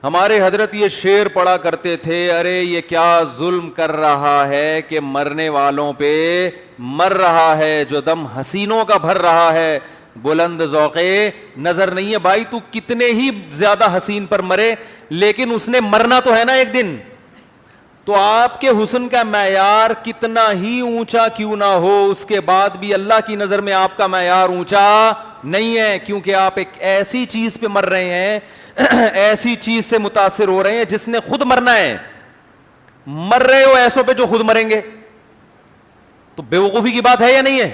ہمارے حضرت یہ شعر پڑھا کرتے تھے، ارے یہ کیا ظلم کر رہا ہے کہ مرنے والوں پہ مر رہا ہے، جو دم حسینوں کا بھر رہا ہے بلند ذوقے نظر نہیں ہے. بھائی تو کتنے ہی زیادہ حسین پر مرے لیکن اس نے مرنا تو ہے نا ایک دن. تو آپ کے حسن کا معیار کتنا ہی اونچا کیوں نہ ہو، اس کے بعد بھی اللہ کی نظر میں آپ کا معیار اونچا نہیں ہے، کیونکہ آپ ایک ایسی چیز پہ مر رہے ہیں، ایسی چیز سے متاثر ہو رہے ہیں جس نے خود مرنا ہے. مر رہے ہو ایسوں پہ جو خود مریں گے، تو بیوقوفی کی بات ہے یا نہیں ہے؟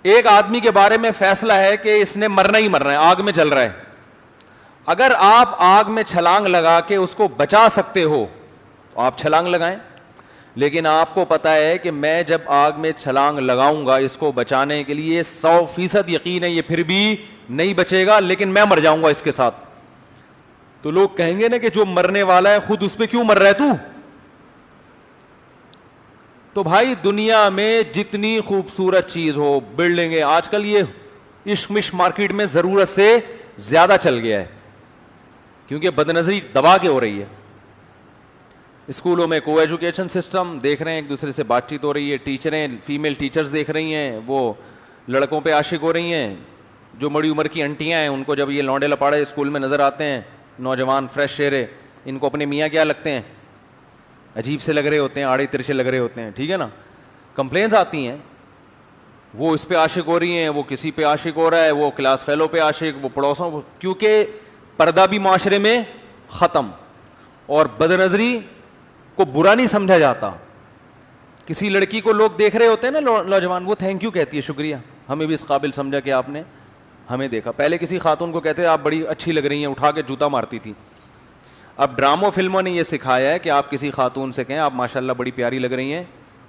ایک آدمی کے بارے میں فیصلہ ہے کہ اس نے مرنا ہی مرنا ہے، آگ میں جل رہا ہے. اگر آپ آگ میں چھلانگ لگا کے اس کو بچا سکتے ہو تو آپ چھلانگ لگائیں، لیکن آپ کو پتا ہے کہ میں جب آگ میں چھلانگ لگاؤں گا اس کو بچانے کے لیے 100% یقین ہے یہ پھر بھی نہیں بچے گا، لیکن میں مر جاؤں گا اس کے ساتھ. تو لوگ کہیں گے نا کہ جو مرنے والا ہے خود اس پہ کیوں مر رہا ہے تو. تو بھائی دنیا میں جتنی خوبصورت چیز ہو، بلڈنگیں، آج کل یہ عشق مارکیٹ میں ضرورت سے زیادہ چل گیا ہے کیونکہ بدنظری دبا کے ہو رہی ہے. اسکولوں میں کو ایجوکیشن سسٹم دیکھ رہے ہیں، ایک دوسرے سے بات چیت ہو رہی ہے، ٹیچریں فیمیل ٹیچرز دیکھ رہی ہیں وہ لڑکوں پہ عاشق ہو رہی ہیں. جو بڑی عمر کی انٹیاں ہیں ان کو جب یہ لونڈے لپاڑے اسکول میں نظر آتے ہیں، نوجوان فریش چہرے، ان کو اپنے میاں کیا لگتے ہیں، عجیب سے لگ رہے ہوتے ہیں، آڑے ترچے لگ رہے ہوتے ہیں، ٹھیک ہے نا. کمپلینس آتی ہیں، وہ اس پہ عاشق ہو رہی ہیں، وہ کسی پہ عاشق ہو رہا ہے، وہ کلاس فیلو پہ عاشق، وہ پڑوسوں، کیونکہ پردہ بھی معاشرے میں ختم اور بدنظری کو برا نہیں سمجھا جاتا. کسی لڑکی کو لوگ دیکھ رہے ہوتے ہیں نا نوجوان، وہ تھینک یو کہتی ہے، شکریہ، ہمیں بھی اس قابل سمجھا کہ آپ نے ہمیں دیکھا. پہلے کسی خاتون کو کہتے ہیں آپ بڑی اچھی لگ رہی ہیں، اٹھا کے جوتا مارتی تھی. اب ڈراموں فلموں نے یہ سکھایا ہے کہ آپ کسی خاتون سے کہیں آپ ماشاءاللہ بڑی پیاری لگ رہی ہیں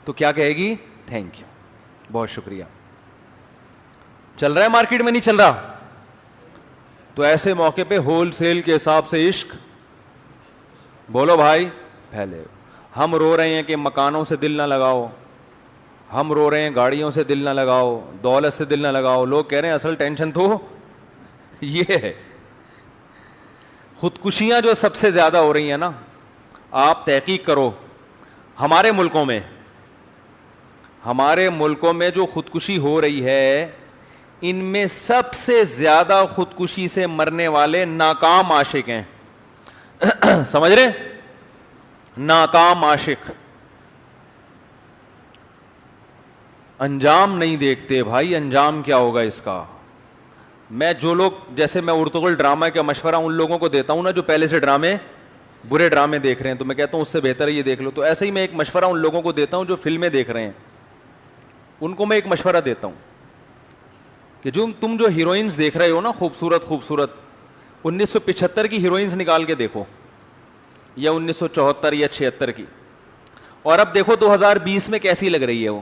تو کیا کہے گی؟ تھینک یو، بہت شکریہ. چل رہا ہے مارکیٹ میں؟ نہیں چل رہا. تو ایسے موقع پہ ہول سیل کے حساب سے عشق بولو بھائی پھیلے. ہم رو رہے ہیں کہ مکانوں سے دل نہ لگاؤ، ہم رو رہے ہیں گاڑیوں سے دل نہ لگاؤ، دولت سے دل نہ لگاؤ. لوگ کہہ رہے ہیں اصل ٹینشن تو یہ ہے. خودکشیاں جو سب سے زیادہ ہو رہی ہیں نا، آپ تحقیق کرو ہمارے ملکوں میں جو خودکشی ہو رہی ہے، ان میں سب سے زیادہ خودکشی سے مرنے والے ناکام عاشق ہیں. سمجھ رہے؟ ناکام عاشق انجام نہیں دیکھتے. بھائی انجام کیا ہوگا اس کا؟ میں جو لوگ، جیسے میں ارطغرل ڈرامہ کا مشورہ ان لوگوں کو دیتا ہوں نا جو پہلے سے برے ڈرامے دیکھ رہے ہیں، تو میں کہتا ہوں اس سے بہتر ہے یہ دیکھ لو. تو ایسے ہی میں ایک مشورہ ان لوگوں کو دیتا ہوں جو فلمیں دیکھ رہے ہیں، ان کو میں ایک مشورہ دیتا ہوں کہ جو تم جو ہیروئنز دیکھ رہے ہو نا خوبصورت 1975 کی ہیروئنز نکال کے دیکھو، یا 1974 یا 76 کی، اور اب دیکھو 2020 میں کیسی لگ رہی ہے وہ.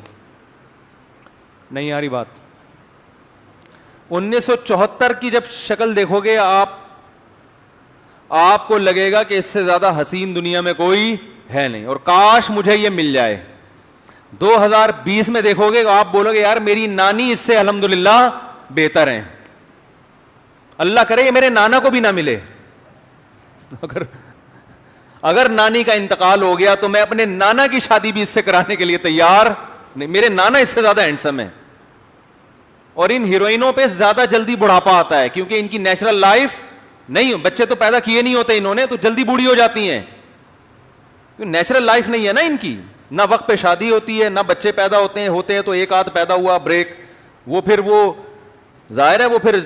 نہیں آ رہی بات؟ 1974 کی جب شکل دیکھو گے آپ کو لگے گا کہ اس سے زیادہ حسین دنیا میں کوئی ہے نہیں، اور کاش مجھے یہ مل جائے. 2020 میں دیکھو گے آپ بولو گے یار میری نانی اس سے الحمدللہ بہتر ہیں، اللہ کرے یہ میرے نانا کو بھی نہ ملے. اگر نانی کا انتقال ہو گیا تو میں اپنے نانا کی شادی بھی اس سے کرانے کے لیے تیار نہیں. میرے نانا اس سے زیادہ ہینڈسم ہے. اور ان ہیروئنوں پہ زیادہ جلدی بڑھاپا آتا ہے کیونکہ ان کی نیچرل لائف نہیں، بچے تو پیدا کیے نہیں ہوتے انہوں نے، تو جلدی بوڑھی ہو جاتی ہیں. نیچرل لائف نہیں ہے نا ان کی، نہ وقت پہ شادی ہوتی ہے، نہ بچے پیدا ہوتے ہیں تو ایک آدھ پیدا ہوا بریک، وہ پھر وہ ظاہر ہے وہ پھر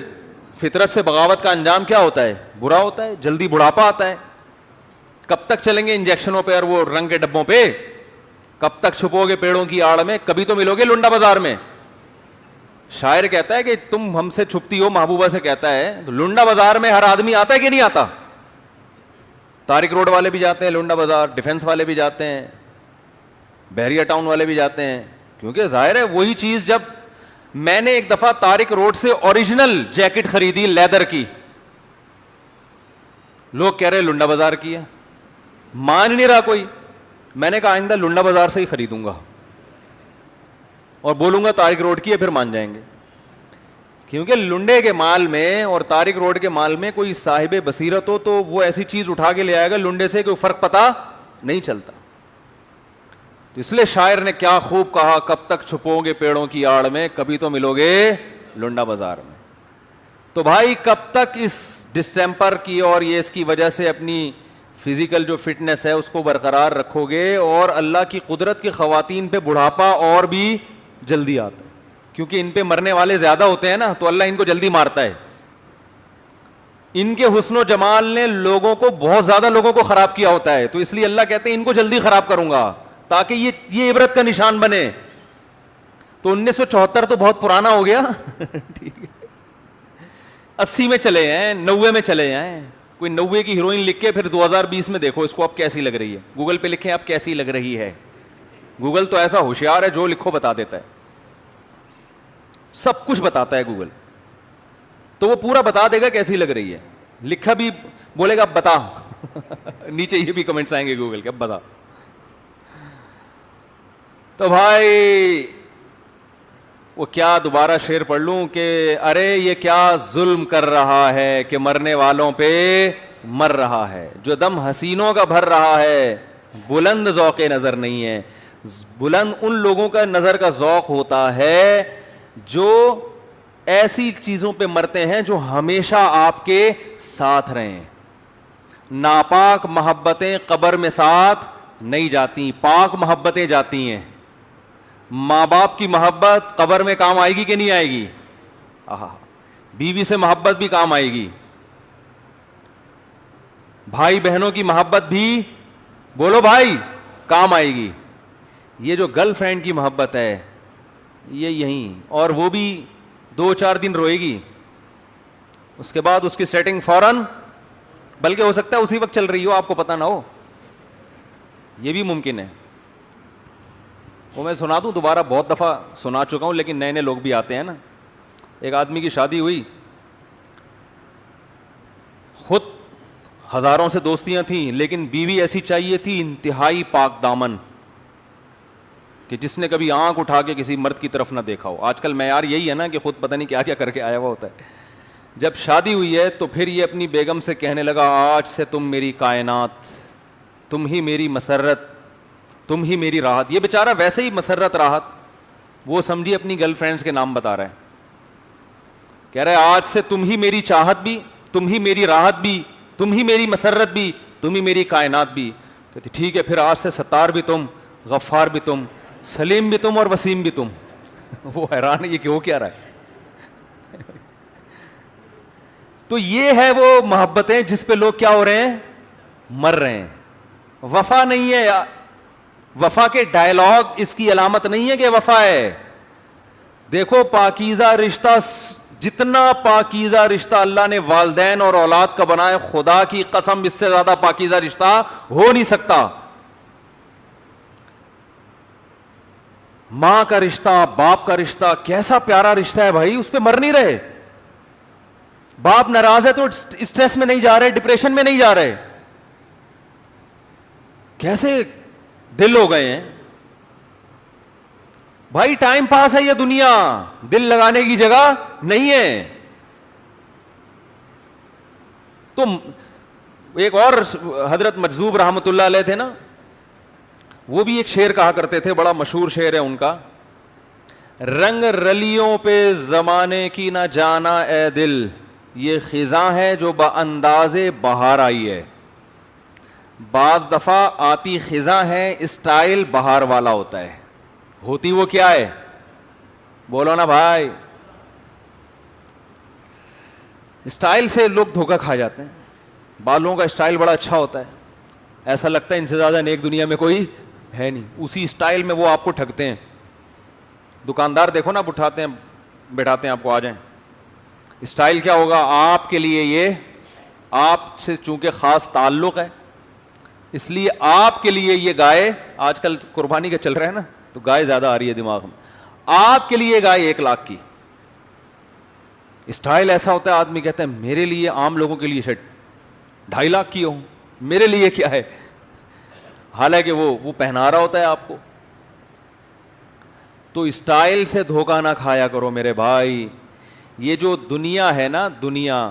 فطرت سے بغاوت کا انجام کیا ہوتا ہے؟ برا ہوتا ہے، جلدی بڑھاپا آتا ہے. کب تک چلیں گے انجیکشنوں پہ اور وہ رنگ کے ڈبوں پہ؟ کب تک چھپو گے پیڑوں کی آڑ میں؟ کبھی تو ملو گے لنڈا بازار میں. شاعر کہتا ہے کہ تم ہم سے چھپتی ہو، محبوبہ سے کہتا ہے. تو لنڈا بازار میں ہر آدمی آتا ہے کہ نہیں آتا؟ طارق روڈ والے بھی جاتے ہیں لنڈا بازار، ڈیفنس والے بھی جاتے ہیں، بحریہ ٹاؤن والے بھی جاتے ہیں، کیونکہ ظاہر ہے وہی چیز. جب میں نے ایک دفعہ طارق روڈ سے اوریجنل جیکٹ خریدی لیدر کی، لوگ کہہ رہے لنڈا بازار کی ہے، مان نہیں رہا کوئی. میں نے کہا آئندہ لنڈا بازار سے ہی خریدوں گا اور بولوں گا طارق روڈ کی ہے، پھر مان جائیں گے. کیونکہ لنڈے کے مال میں اور طارق روڈ کے مال میں کوئی صاحب بصیرت ہو تو وہ ایسی چیز اٹھا کے لے آئے گا, لنڈے سے کوئی فرق پتا نہیں چلتا. تو اس لیے شاعر نے کیا خوب کہا, کب تک چھپو گے پیڑوں کی آڑ میں, کبھی تو ملو گے لنڈا بازار میں. تو بھائی کب تک اس ڈسٹیمپر کی اور یہ اس کی وجہ سے اپنی فزیکل جو فٹنس ہے اس کو برقرار رکھو گے, اور اللہ کی قدرت کی خواتین پہ بڑھاپا اور بھی جلدی آتا ہے, کیونکہ ان پہ مرنے والے زیادہ ہوتے ہیں نا, تو اللہ ان کو جلدی مارتا ہے. ان کے حسن و جمال نے لوگوں کو, بہت زیادہ لوگوں کو خراب کیا ہوتا ہے, تو اس لیے اللہ کہتے ہیں ان کو جلدی خراب کروں گا تاکہ یہ عبرت کا نشان بنے. تو 1974 تو بہت پرانا ہو گیا, ٹھیک ہے, 80 میں چلے ہیں, 90 میں چلے ہیں. کوئی 90 کی ہیروئن لکھ کے پھر 2020 میں دیکھو اس کو اب کیسی لگ رہی ہے, گوگل پہ لکھیں اب کیسی لگ رہی ہے. گوگل تو ایسا ہوشیار ہے, جو لکھو بتا دیتا ہے, سب کچھ بتاتا ہے گوگل, تو وہ پورا بتا دے گا کیسی لگ رہی ہے. لکھا بھی بولے گا اب بتا, نیچے یہ بھی کمنٹس آئیں گے گوگل کے اب بتا. تو بھائی وہ کیا دوبارہ شعر پڑھ لوں کہ ارے یہ کیا ظلم کر رہا ہے کہ مرنے والوں پہ مر رہا ہے, جو دم حسینوں کا بھر رہا ہے بلند ذوق نظر نہیں ہے. بلند ان لوگوں کا نظر کا ذوق ہوتا ہے جو ایسی چیزوں پہ مرتے ہیں جو ہمیشہ آپ کے ساتھ رہیں. ناپاک محبتیں قبر میں ساتھ نہیں جاتی, پاک محبتیں جاتی ہیں. ماں باپ کی محبت قبر میں کام آئے گی کہ نہیں آئے گی؟ بیوی سے محبت بھی کام آئے گی, بھائی بہنوں کی محبت بھی, بولو بھائی, کام آئے گی. یہ جو گرل فرینڈ کی محبت ہے یہ یہیں, اور وہ بھی 2-4 دن روئے گی, اس کے بعد اس کی سیٹنگ فوراً, بلکہ ہو سکتا ہے اسی وقت چل رہی ہو, آپ کو پتہ نہ ہو, یہ بھی ممکن ہے. وہ میں سنا دوں دوبارہ, بہت دفعہ سنا چکا ہوں لیکن نئے نئے لوگ بھی آتے ہیں نا. ایک آدمی کی شادی ہوئی, خود ہزاروں سے دوستیاں تھیں لیکن بیوی ایسی چاہیے تھی انتہائی پاک دامن, کہ جس نے کبھی آنکھ اٹھا کے کسی مرد کی طرف نہ دیکھا ہو. آج کل معیار یہی ہے نا کہ خود پتہ نہیں کیا کیا کر کے آیا ہوا ہوتا ہے. جب شادی ہوئی ہے تو پھر یہ اپنی بیگم سے کہنے لگا آج سے تم میری کائنات, تم ہی میری مسرت, تم ہی میری راحت. یہ بیچارہ ویسے ہی مسرت راحت, وہ سمجھی اپنی گرل فرینڈس کے نام بتا رہا ہے, کہہ رہا ہے آج سے تم ہی میری چاہت بھی, تم ہی میری راحت بھی, تم ہی میری مسرت بھی, تم ہی میری کائنات بھی. کہتی ٹھیک ہے پھر آج سے ستار بھی تم, غفار بھی تم, سلیم بھی تم اور وسیم بھی تم. وہ حیران ہے یہ کہ ہو کیا رہا ہے. تو یہ ہے وہ محبتیں جس پہ لوگ کیا ہو رہے ہیں, مر رہے ہیں. وفا نہیں ہے, وفا کے ڈائلاگ اس کی علامت نہیں ہے کہ وفا ہے. دیکھو پاکیزہ رشتہ, جتنا پاکیزہ رشتہ اللہ نے والدین اور اولاد کا بنایا, خدا کی قسم اس سے زیادہ پاکیزہ رشتہ ہو نہیں سکتا. ماں کا رشتہ, باپ کا رشتہ, کیسا پیارا رشتہ ہے بھائی, اس پہ مر نہیں رہے. باپ ناراض ہے تو اسٹریس میں نہیں جا رہے, ڈپریشن میں نہیں جا رہے. کیسے دل ہو گئے ہیں بھائی. ٹائم پاس ہے یہ دنیا, دل لگانے کی جگہ نہیں ہے. تو ایک اور حضرت مجذوب رحمۃ اللہ علیہ تھے نا, وہ بھی ایک شعر کہا کرتے تھے, بڑا مشہور شعر ہے ان کا, رنگ رلیوں پہ زمانے کی نہ جانا اے دل, یہ خزاں ہے جو بانداز بہار آئی ہے. بعض دفعہ آتی خزاں ہے اسٹائل بہار والا ہوتا ہے. ہوتی وہ کیا ہے, بولو نا بھائی. اسٹائل سے لوگ دھوکہ کھا جاتے ہیں. بالوں کا اسٹائل بڑا اچھا ہوتا ہے, ایسا لگتا ہے ان سے زیادہ نیک دنیا میں کوئی ہے نہیں, اسی اسٹائل میں وہ آپ کو ٹھگتے ہیں. دکاندار دیکھو نا, اٹھاتے ہیں بیٹھاتے ہیں آپ کو, آ جائیں. اسٹائل کیا ہوگا آپ کے لیے, یہ آپ سے چونکہ خاص تعلق ہے اس لیے آپ کے لیے یہ گائے, آج کل قربانی کا چل رہا ہے نا تو گائے زیادہ آ رہی ہے دماغ میں, آپ کے لیے گائے 1 لاکھ کی. اسٹائل ایسا ہوتا ہے آدمی کہتا ہے میرے لیے, عام لوگوں کے لیے شرٹ 2.5 لاکھ کی ہو, میرے لیے کیا ہے, حالانکہ وہ پہنا رہا ہوتا ہے آپ کو. تو اسٹائل سے دھوکہ نہ کھایا کرو میرے بھائی. یہ جو دنیا ہے نا, دنیا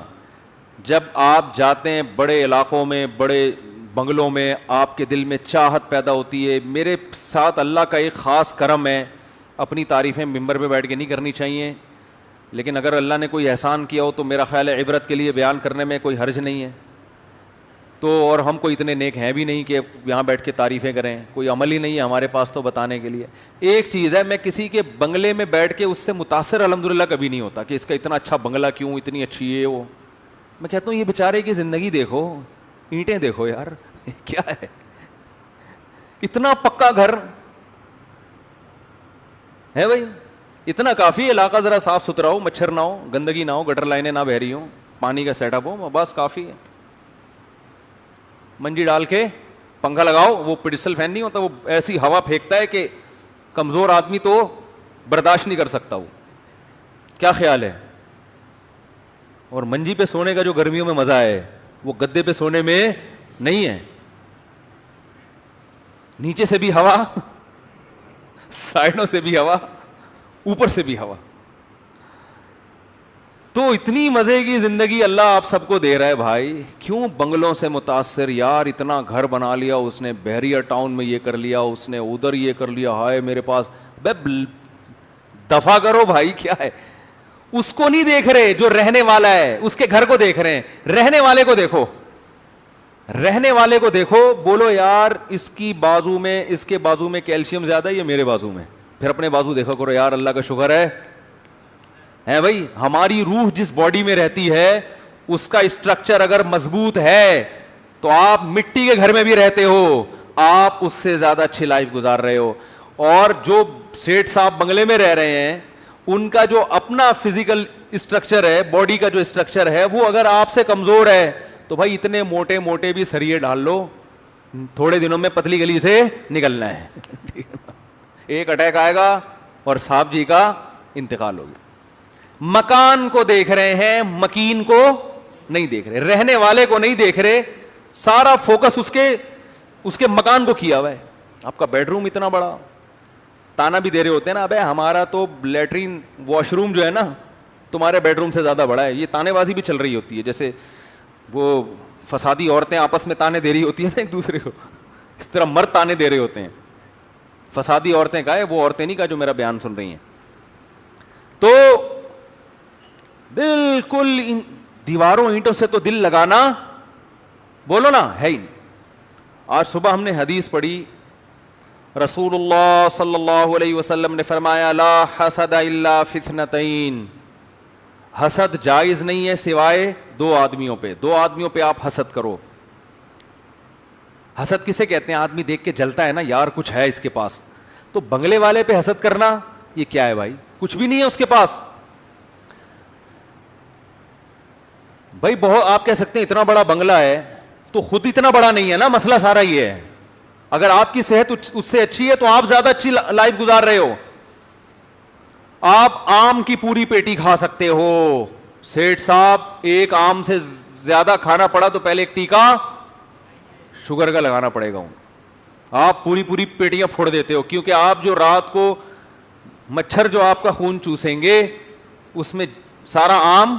جب آپ جاتے ہیں بڑے علاقوں میں, بڑے بنگلوں میں, آپ کے دل میں چاہت پیدا ہوتی ہے. میرے ساتھ اللہ کا ایک خاص کرم ہے, اپنی تعریفیں ممبر پہ بیٹھ کے نہیں کرنی چاہیے, لیکن اگر اللہ نے کوئی احسان کیا ہو تو میرا خیال ہے عبرت کے لیے بیان کرنے میں کوئی حرج نہیں ہے. تو اور ہم کوئی اتنے نیک ہیں بھی نہیں کہ یہاں بیٹھ کے تعریفیں کریں, کوئی عمل ہی نہیں ہے ہمارے پاس تو بتانے کے لیے. ایک چیز ہے, میں کسی کے بنگلے میں بیٹھ کے اس سے متاثر الحمدللہ کبھی نہیں ہوتا کہ اس کا اتنا اچھا بنگلہ کیوں, اتنی اچھی ہے وہ. میں کہتا ہوں یہ بیچارے کی زندگی دیکھو, اینٹیں دیکھو یار کیا ہے, اتنا پکا گھر ہے بھائی, اتنا کافی. علاقہ ذرا صاف ستھرا ہو, مچھر نہ ہو, گندگی نہ ہو, گٹر لائنیں نہ بہ رہی ہوں, پانی کا سیٹ اپ ہو, بس کافی ہے. منجی ڈال کے پنکھا لگاؤ, وہ پڈسل فین نہیں ہوتا, وہ ایسی ہوا پھینکتا ہے کہ کمزور آدمی تو برداشت نہیں کر سکتا. وہ کیا خیال ہے؟ اور منجی پہ سونے کا جو گرمیوں میں مزہ ہے وہ گدے پہ سونے میں نہیں ہے. نیچے سے بھی ہوا, سائڈوں سے بھی ہوا, اوپر سے بھی ہوا. تو اتنی مزے کی زندگی اللہ آپ سب کو دے رہا ہے بھائی. کیوں بنگلوں سے متاثر یار, اتنا گھر بنا لیا اس نے, بحریہ ٹاؤن میں یہ کر لیا اس نے, ادھر یہ کر لیا, ہائے میرے پاس. دفع کرو بھائی, کیا ہے؟ اس کو نہیں دیکھ رہے جو رہنے والا ہے, اس کے گھر کو دیکھ رہے ہیں. رہنے والے کو دیکھو, رہنے والے کو دیکھو, بولو یار اس کی بازو میں, اس کے بازو میں کیلشیم زیادہ ہے یا میرے بازو میں. پھر اپنے بازو دیکھو کرو, یار اللہ کا شکر ہے بھائی. ہماری روح جس باڈی میں رہتی ہے اس کا اسٹرکچر اگر مضبوط ہے تو آپ مٹی کے گھر میں بھی رہتے ہو, آپ اس سے زیادہ اچھی لائف گزار رہے ہو. اور جو سیٹھ صاحب بنگلے میں رہ رہے ہیں ان کا جو اپنا فزیکل اسٹرکچر ہے, باڈی کا جو اسٹرکچر ہے, وہ اگر آپ سے کمزور ہے تو بھائی اتنے موٹے موٹے بھی سریے ڈال لو, تھوڑے دنوں میں پتلی گلی سے نکلنا ہے. ایک اٹیک آئے گا اور صاحب جی کا انتقال ہوگا. مکان کو دیکھ رہے ہیں, مکین کو نہیں دیکھ رہے, رہنے والے کو نہیں دیکھ رہے. سارا فوکس اس کے مکان کو کیا ہوا ہے. آپ کا بیڈ روم اتنا بڑا, تانا بھی دے رہے ہوتے ہیں نا, ابے ہمارا تو لیٹرین واش روم جو ہے نا تمہارے بیڈ روم سے زیادہ بڑا ہے. یہ تانے بازی بھی چل رہی ہوتی ہے, جیسے وہ فسادی عورتیں آپس میں تانے دے رہی ہوتی ہیں نا ایک دوسرے کو, اس طرح مرد تانے دے رہے ہوتے ہیں. فسادی عورتیں کا ہے, وہ عورتیں نہیں کا جو میرا بیان سن رہی ہیں. تو بالکل ان دیواروں اینٹوں سے تو دل لگانا بولو نا ہے ہی نہیں. آج صبح ہم نے حدیث پڑھی, رسول اللہ صلی اللہ علیہ وسلم نے فرمایا لا حسد الا فی اثنتین, حسد جائز نہیں ہے سوائے دو آدمیوں پہ. دو آدمیوں پہ آپ حسد کرو. حسد کسے کہتے ہیں؟ آدمی دیکھ کے جلتا ہے نا, یار کچھ ہے اس کے پاس. تو بنگلے والے پہ حسد کرنا یہ کیا ہے بھائی؟ کچھ بھی نہیں ہے اس کے پاس. بھائی بہت آپ کہہ سکتے ہیں اتنا بڑا بنگلہ ہے تو خود اتنا بڑا نہیں ہے نا, مسئلہ سارا یہ ہے. اگر آپ کی صحت اس سے اچھی ہے تو آپ زیادہ اچھی لائف گزار رہے ہو. آپ آم کی پوری پیٹی کھا سکتے ہو. سیٹھ صاحب ایک آم سے زیادہ کھانا پڑا تو پہلے ایک ٹیکا شوگر کا لگانا پڑے گا. آپ پوری پوری پیٹیاں پھوڑ دیتے ہو, کیونکہ آپ جو رات کو مچھر جو آپ کا خون چوسیں گے اس میں سارا آم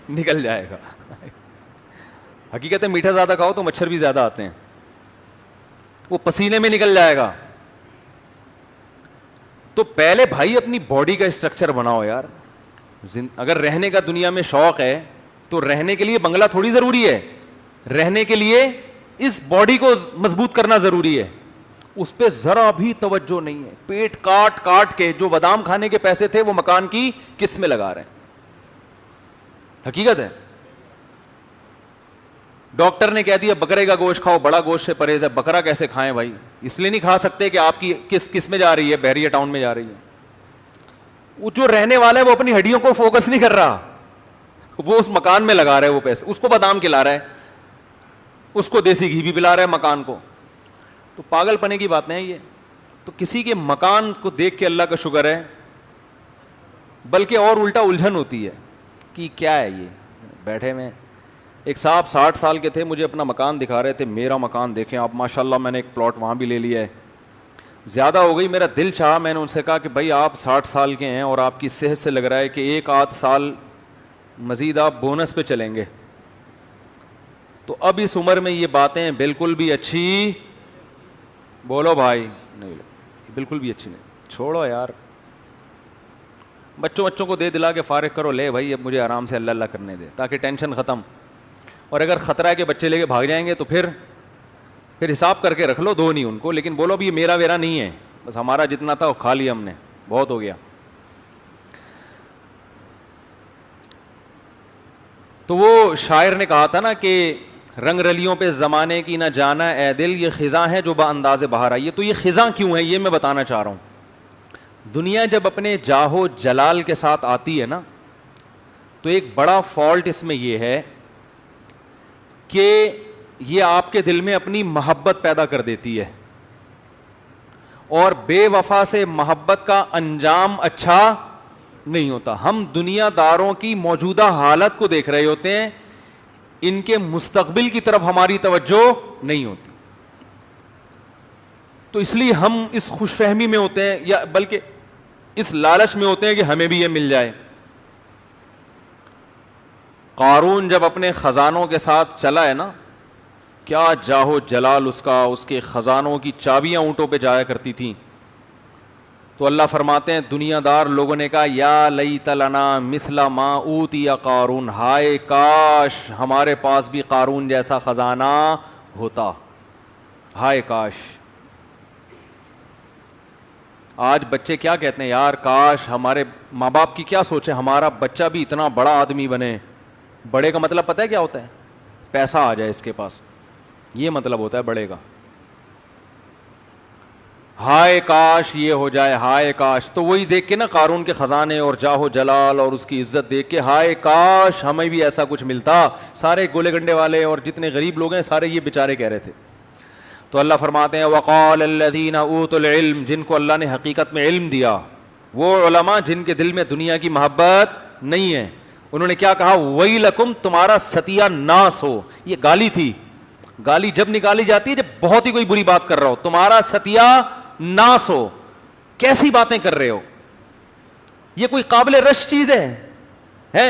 نکل جائے گا. حقیقت ہے میٹھا زیادہ کھاؤ تو مچھر بھی زیادہ آتے ہیں, وہ پسینے میں نکل جائے گا. تو پہلے بھائی اپنی باڈی کا اسٹرکچر بناؤ یار. اگر رہنے کا دنیا میں شوق ہے تو رہنے کے لیے بنگلہ تھوڑی ضروری ہے, رہنے کے لیے اس باڈی کو مضبوط کرنا ضروری ہے. اس پہ ذرا بھی توجہ نہیں ہے. پیٹ کاٹ کاٹ کے جو بادام کھانے کے پیسے تھے وہ مکان کی قسط میں لگا رہے ہیں. حقیقت ہے. ڈاکٹر نے کہہ دیا بکرے کا گوشت کھاؤ, بڑا گوشت سے پرہیز ہے. بکرا کیسے کھائیں بھائی؟ اس لیے نہیں کھا سکتے کہ آپ کی کس میں جا رہی ہے, بحریہ ٹاؤن میں جا رہی ہے. وہ جو رہنے والا ہے وہ اپنی ہڈیوں کو فوکس نہیں کر رہا, وہ اس مکان میں لگا رہا ہے وہ پیسے. اس کو بادام کھلا رہا ہے, اس کو دیسی گھی بھی پلا رہا ہے مکان کو. تو پاگل پنے کی بات نہیں یہ. تو کسی کے مکان کو دیکھ کے اللہ کا شکر ہے, بلکہ اور الٹا الجھن ہوتی ہے کہ کیا ہے یہ بیٹھے میں. ایک صاحب 60 سال کے تھے, مجھے اپنا مکان دکھا رہے تھے. میرا مکان دیکھیں آپ ماشاءاللہ, میں نے ایک پلاٹ وہاں بھی لے لیا ہے. زیادہ ہو گئی, میرا دل چاہا, میں نے ان سے کہا کہ بھائی آپ 60 سال کے ہیں اور آپ کی صحت سے لگ رہا ہے کہ ایک آدھ سال مزید آپ بونس پہ چلیں گے, تو اب اس عمر میں یہ باتیں بالکل بھی اچھی, بولو بھائی, نہیں بالکل بھی اچھی نہیں. چھوڑو یار, بچوں کو دے دلا کے فارغ کرو, لے بھائی اب مجھے آرام سے اللہ اللہ کرنے دے تاکہ ٹینشن ختم. اور اگر خطرہ ہے کہ بچے لے کے بھاگ جائیں گے تو پھر حساب کر کے رکھ لو, دو نہیں ان کو, لیکن بولو اب یہ میرا ویرا نہیں ہے, بس ہمارا جتنا تھا وہ کھا لیا ہم نے, بہت ہو گیا. تو وہ شاعر نے کہا تھا نا کہ رنگ رلیوں پہ زمانے کی نہ جانا اے دل, یہ خزاں ہے جو با انداز بہار آئی ہے. تو یہ خزاں کیوں ہے یہ میں بتانا چاہ رہا ہوں. دنیا جب اپنے جاہو جلال کے ساتھ آتی ہے نا, تو ایک بڑا فالٹ اس میں یہ ہے کہ یہ آپ کے دل میں اپنی محبت پیدا کر دیتی ہے, اور بے وفا سے محبت کا انجام اچھا نہیں ہوتا. ہم دنیا داروں کی موجودہ حالت کو دیکھ رہے ہوتے ہیں, ان کے مستقبل کی طرف ہماری توجہ نہیں ہوتی. تو اس لیے ہم اس خوش فہمی میں ہوتے ہیں, یا بلکہ اس لالچ میں ہوتے ہیں کہ ہمیں بھی یہ مل جائے. قارون جب اپنے خزانوں کے ساتھ چلا ہے نا, کیا جاہو جلال اس کا, اس کے خزانوں کی چابیاں اونٹوں پہ جایا کرتی تھیں. تو اللہ فرماتے ہیں دنیا دار لوگوں نے کہا یا لیت لنا مثل ما اوتی قارون, ہائے کاش ہمارے پاس بھی قارون جیسا خزانہ ہوتا, ہائے کاش. آج بچے کیا کہتے ہیں, یار کاش ہمارے ماں باپ کی کیا سوچے, ہمارا بچہ بھی اتنا بڑا آدمی بنے. بڑے کا مطلب پتہ ہے کیا ہوتا ہے, پیسہ آ جائے اس کے پاس, یہ مطلب ہوتا ہے بڑے کا. ہائے کاش یہ ہو جائے, ہائے کاش. تو وہی دیکھ کے نا قارون کے خزانے اور جاہو جلال اور اس کی عزت دیکھ کے ہائے کاش ہمیں بھی ایسا کچھ ملتا. سارے گولے گنڈے والے اور جتنے غریب لوگ ہیں سارے یہ بیچارے کہہ رہے تھے. تو اللہ فرماتے ہیں وقال الذین اوتوا العلم, جن کو اللہ نے حقیقت میں علم دیا, وہ علماء جن کے دل میں دنیا کی محبت نہیں ہے, انہوں نے کیا کہا, ویلکم, تمہارا ستیہ ناس ہو. یہ گالی تھی, گالی جب نکالی جاتی ہے جب بہت ہی کوئی بری بات کر رہا ہو. تمہارا ستیہ ناس ہو, کیسی باتیں کر رہے ہو, یہ کوئی قابل رش چیز ہے؟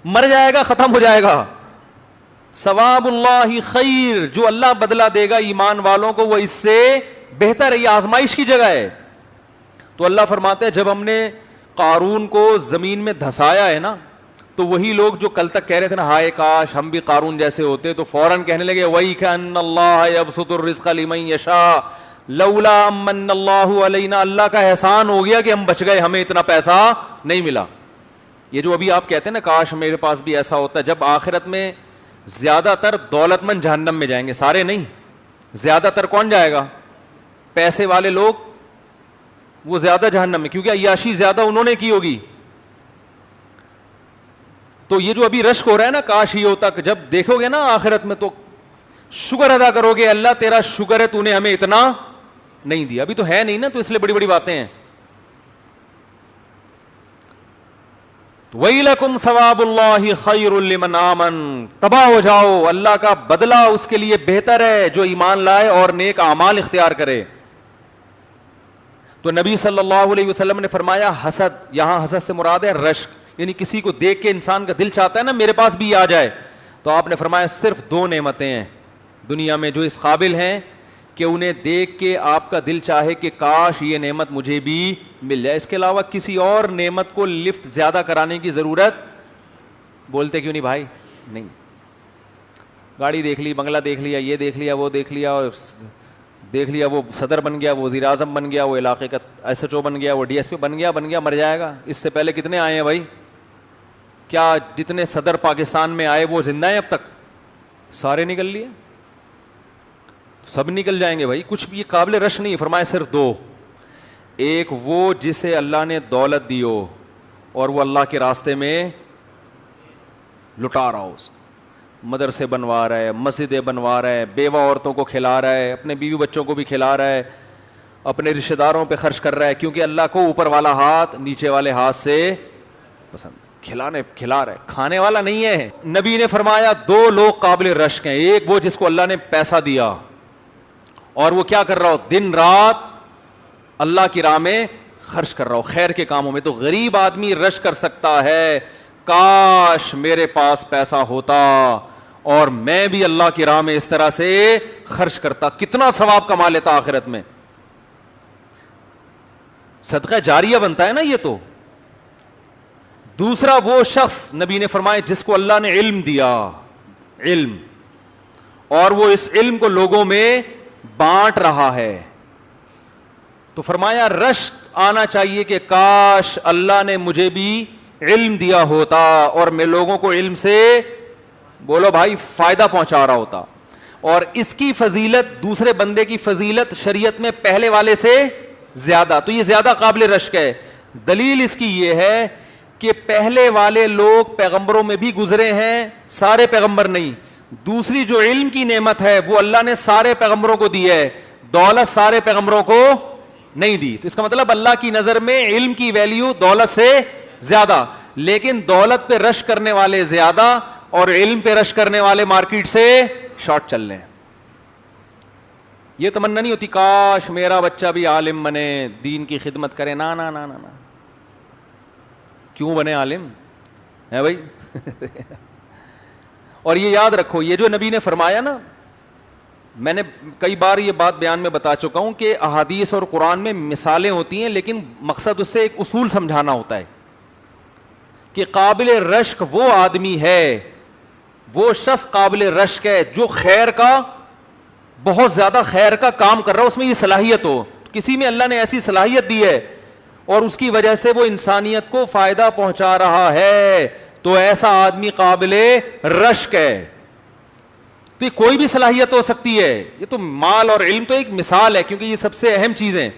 مر جائے گا, ختم ہو جائے گا. ثواب اللہ خیر, جو اللہ بدلہ دے گا ایمان والوں کو وہ اس سے بہتر ہے, یہ آزمائش کی جگہ ہے. تو اللہ فرماتے ہیں جب ہم نے قارون کو زمین میں دھسایا ہے نا, تو وہی لوگ جو کل تک کہہ رہے تھے نا ہائے کاش ہم بھی قارون جیسے ہوتے, تو فوراً کہنے لگے وَيْكَأَنَّ اللَّهَ يَبْسُطُ الرِّزْقَ لِمَن يَشَاءُ لَوْلَا أَمَّنَّ اللَّهُ عَلَيْنَا, اللہ کا احسان ہو گیا کہ ہم بچ گئے, ہمیں اتنا پیسہ نہیں ملا. یہ جو ابھی آپ کہتے ہیں نا کاش میرے پاس بھی ایسا ہوتا, جب آخرت میں زیادہ تر دولت مند جہنم میں جائیں گے, سارے نہیں, زیادہ تر کون جائے گا, پیسے والے لوگ, وہ زیادہ جہنم میں, کیونکہ عیاشی زیادہ انہوں نے کی ہوگی. تو یہ جو ابھی رشک ہو رہا ہے نا کاش ہی ہوتا, جب دیکھو گے نا آخرت میں تو شکر ادا کرو گے, اللہ تیرا شکر ہے تو نے ہمیں اتنا نہیں دیا. ابھی تو ہے نہیں نا, تو اس لیے بڑی بڑی باتیں ہیں. وَيْلَكُمْ ثَوَابُ اللَّهِ خَيْرٌ لِمَنْ آمَنَ, تباہ ہو جاؤ, اللہ کا بدلہ اس کے لیے بہتر ہے جو ایمان لائے اور نیک اعمال اختیار کرے. تو نبی صلی اللہ علیہ وسلم نے فرمایا حسد, یہاں حسد سے مراد ہے رشک, یعنی کسی کو دیکھ کے انسان کا دل چاہتا ہے نا میرے پاس بھی آ جائے. تو آپ نے فرمایا صرف 2 نعمتیں ہیں دنیا میں جو اس قابل ہیں کہ انہیں دیکھ کے آپ کا دل چاہے کہ کاش یہ نعمت مجھے بھی مل جائے. اس کے علاوہ کسی اور نعمت کو لفٹ زیادہ کرانے کی ضرورت, بولتے کیوں نہیں بھائی, نہیں. گاڑی دیکھ لی, بنگلہ دیکھ لیا, یہ دیکھ لیا, وہ دیکھ لیا, اور دیکھ لیا وہ صدر بن گیا, وہ وزیر اعظم بن گیا, وہ علاقے کا ایس ایچ او بن گیا, وہ ڈی ایس پی بن گیا, مر جائے گا. اس سے پہلے کتنے آئے ہیں بھائی, کیا جتنے صدر پاکستان میں آئے وہ زندہ ہیں اب تک, سارے نکل لیے, سب نکل جائیں گے بھائی. کچھ بھی یہ قابل رش نہیں. فرمایا صرف 2, ایک وہ جسے اللہ نے دولت دی ہو اور وہ اللہ کے راستے میں لٹا رہا ہو, مدرسے بنوا رہا ہے, مسجدیں بنوا رہا ہے, بیوہ عورتوں کو کھلا رہا ہے, اپنے بیوی بچوں کو بھی کھلا رہا ہے, اپنے رشتہ داروں پہ خرچ کر رہا ہے, کیونکہ اللہ کو اوپر والا ہاتھ نیچے والے ہاتھ سے پسند. کھلا رہا ہے, کھانے والا نہیں ہے. نبی نے فرمایا 2 لوگ قابل رشک ہیں, ایک وہ جس کو اللہ نے پیسہ دیا اور وہ کیا کر رہا ہو, دن رات اللہ کی راہ میں خرچ کر رہا ہو خیر کے کاموں میں. تو غریب آدمی رش کر سکتا ہے کاش میرے پاس پیسہ ہوتا اور میں بھی اللہ کی راہ میں اس طرح سے خرچ کرتا, کتنا ثواب کما لیتا آخرت میں. صدقہ جاریہ بنتا ہے نا یہ. تو دوسرا وہ شخص نبی نے فرمایا جس کو اللہ نے علم دیا, علم, اور وہ اس علم کو لوگوں میں بانٹ رہا ہے. تو فرمایا رشک آنا چاہیے کہ کاش اللہ نے مجھے بھی علم دیا ہوتا اور میں لوگوں کو علم سے, بولو بھائی, فائدہ پہنچا رہا ہوتا. اور اس کی فضیلت دوسرے بندے کی فضیلت شریعت میں پہلے والے سے زیادہ, تو یہ زیادہ قابل رشک ہے. دلیل اس کی یہ ہے کہ پہلے والے لوگ پیغمبروں میں بھی گزرے ہیں, سارے پیغمبر نہیں. دوسری جو علم کی نعمت ہے وہ اللہ نے سارے پیغمبروں کو دی ہے, دولت سارے پیغمبروں کو نہیں دی. تو اس کا مطلب اللہ کی نظر میں علم کی ویلیو دولت سے زیادہ, لیکن دولت پہ رش کرنے والے زیادہ اور علم پہ رش کرنے والے مارکیٹ سے شارٹ چل رہے ہیں. یہ تمنا نہیں ہوتی کاش میرا بچہ بھی عالم بنے, دین کی خدمت کرے. نا نا نا نا نا, کیوں بنے عالم ہے بھائی. اور یہ یاد رکھو, یہ جو نبی نے فرمایا نا, میں نے کئی بار یہ بات بیان میں بتا چکا ہوں کہ احادیث اور قرآن میں مثالیں ہوتی ہیں, لیکن مقصد اس سے ایک اصول سمجھانا ہوتا ہے کہ قابل رشک وہ آدمی ہے, وہ شخص قابل رشک ہے جو خیر کا, بہت زیادہ خیر کا کام کر رہا ہو, اس میں یہ صلاحیت ہو. کسی میں اللہ نے ایسی صلاحیت دی ہے اور اس کی وجہ سے وہ انسانیت کو فائدہ پہنچا رہا ہے, تو ایسا آدمی قابل رشک ہے. تو یہ کوئی بھی صلاحیت ہو سکتی ہے, یہ تو مال اور علم تو ایک مثال ہے, کیونکہ یہ سب سے اہم چیزیں